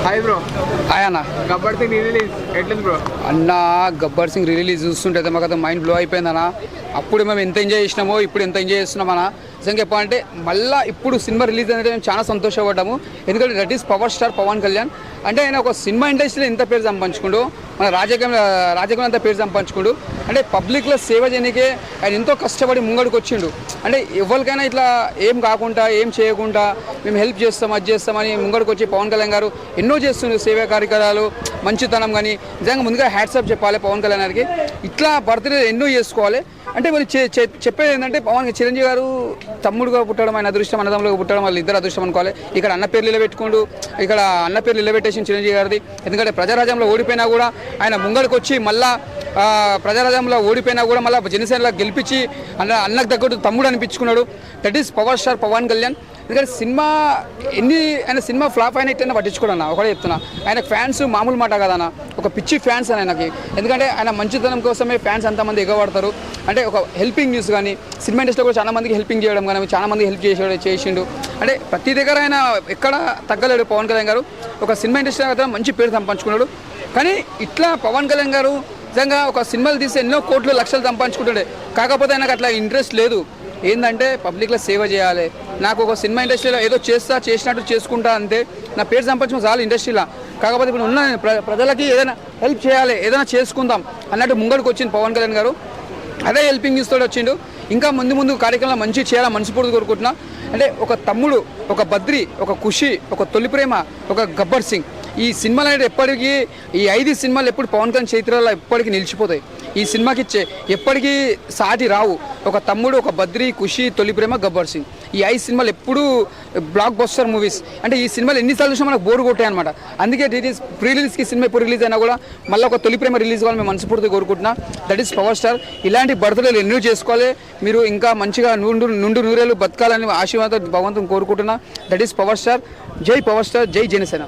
Hi bro. Hi అన్న. Gabbar Singh release ఎట్లుంది bro? అన్న గబ్బర్ సింగ్ రిలీజ్ చూస్తుంటే మాకు మైండ్ బ్లో అయిపోయిందన్న. అప్పుడు మేము ఎంత ఎంజాయ్ చేసినామో ఇప్పుడు ఎంత ఎంజాయ్ చేస్తున్నామన్న. నిజంగా చెప్పాలంటే మళ్ళీ ఇప్పుడు సినిమా రిలీజ్ అనేది మేము చాలా సంతోషపడ్డాము. ఎందుకంటే that is power star Pawan Kalyan. అంటే ఆయన ఒక సినిమా ఇండస్ట్రీలో ఎంత పేరు సంపాదించుకుంటూ మన రాజకీయంలో అంత పేరు సంపాదించుకుంటూ అంటే పబ్లిక్లో సేవ చేయడానికే ఆయన ఎంతో కష్టపడి ముంగడికి వచ్చిండు. అంటే ఎవరికైనా ఇట్లా ఏం కాకుండా ఏం చేయకుండా మేము హెల్ప్ చేస్తాం అది చేస్తామని ముంగడికి వచ్చి పవన్ కళ్యాణ్ గారు ఎన్నో చేస్తుండ్రు సేవా కార్యక్రమాలు, మంచితనం. కానీ నిజంగా ముందుగా హ్యాట్సాప్ చెప్పాలి పవన్ కళ్యాణ్ గారికి. ఇట్లా బర్త్డే ఎన్నో చేసుకోవాలి. అంటే వాళ్ళు చెప్పేది ఏంటంటే పవన్ చిరంజీవి గారు తమ్ముడుగా పుట్టడం ఆయన అదృష్టం, అన్నదమ్ములుగా పుట్టడం వాళ్ళు ఇద్దరు అదృష్టం అనుకోవాలి. ఇక్కడ అన్న పేర్లు నిలబెట్టుకుంటూ ఇక్కడ అన్న పేర్లు నిలబెట్టేసిన చిరంజీవి గారిది. ఎందుకంటే ప్రజారాజ్యంలో ఓడిపోయినా కూడా ఆయన ముంగడికి వచ్చి మళ్ళా ప్రజారాజ్యంలో ఓడిపోయినా కూడా మళ్ళీ జనసేనలో గెలిపించి అన్నకు తగ్గట్టు తమ్ముడు అనిపించుకున్నాడు. That is power star Pawan Kalyan. ఎందుకంటే ఆయన సినిమా ఫ్లాప్ అయిన ఇట్టైనా పట్టించుకోడన్నా ఒకటే చెప్తున్నా. ఆయన ఫ్యాన్స్ మామూలు మాట కదన్నా, ఒక పిచ్చి ఫ్యాన్స్ అని ఆయనకి. ఎందుకంటే ఆయన మంచితనం కోసమే ఫ్యాన్స్ అంతమంది ఎగబడతారు. అంటే ఒక హెల్పింగ్ న్యూస్ కానీ సినిమా ఇండస్ట్రీలో కూడా చాలా మందికి హెల్పింగ్ చేయడం కానీ చాలా మంది హెల్ప్ చేసిండు. అంటే ప్రతి దగ్గర ఆయన ఎక్కడ తగ్గలేడు పవన్ కళ్యాణ్ గారు. ఒక సినిమా ఇండస్ట్రీ అయితే మంచి పేరు సంపాదించుకున్నాడు. కానీ ఇట్లా పవన్ కళ్యాణ్ గారు నిజంగా ఒక సినిమాలు తీసి ఎన్నో కోట్లు లక్షలు సంపాదించుకుంటాడే. కాకపోతే ఆయనకు అట్లా ఇంట్రెస్ట్ లేదు. ఏంటంటే పబ్లిక్లో సేవ చేయాలి, నాకు ఒక సినిమా ఇండస్ట్రీలో ఏదో చేసినట్టు చేసుకుంటా అంతే, నా పేరు సంపాదించడం చాలు ఇండస్ట్రీలో. కాకపోతే ఇప్పుడు ఉన్న ప్రజలకి ఏదైనా హెల్ప్ చేయాలి, ఏదైనా చేసుకుందాం అన్నట్టు ముంగడికి వచ్చింది పవన్ కళ్యాణ్ గారు. అదే హెల్పింగ్ ఇస్తూ వచ్చిండు. ఇంకా ముందు కార్యక్రమాలు మంచి చేయాలని మనస్ఫూర్తి కోరుకుంటున్నా. అంటే ఒక తమ్ముడు, ఒక బద్రి, ఒక ఖుషి, ఒక తొలి ప్రేమ, ఒక గబ్బర్ సింగ్, ఈ సినిమాలు అనేది ఎప్పటికీ ఈ 5 సినిమాలు ఎప్పుడు పవన్ కళ్యాణ్ చరిత్రలో ఎప్పటికీ నిలిచిపోతాయి. ఈ సినిమాకి ఎప్పటికీ సాటి రావు. ఒక తమ్ముడు, ఒక బద్రి, ఖుషి, తొలి ప్రేమ, గబ్బర్ సింగ్, ఈ 5 సినిమాలు ఎప్పుడూ బ్లాక్ బస్టర్ మూవీస్. అంటే ఈ సినిమాలు ఎన్నిసార్లు చూసినా మనకు బోర్ కొట్టాయి అనమాట. అందుకే ప్రీ రిలీజ్కి సినిమా ఎప్పుడు రిలీజ్ అయినా కూడా మళ్ళీ ఒక తొలి ప్రేమ రిలీజ్ కావాలి మేము మనస్ఫూర్తిగా కోరుకుంటున్నా. That is power star. ఇలాంటి బర్త్డేలు ఎన్నో చేసుకోవాలి. మీరు ఇంకా మంచిగా నుండు నూరేళ్ళు బతకాలని ఆశీర్వాదం భగవంతుని కోరుకుంటున్నా. That is power star. జై పవర్ స్టార్, జై జనసేన.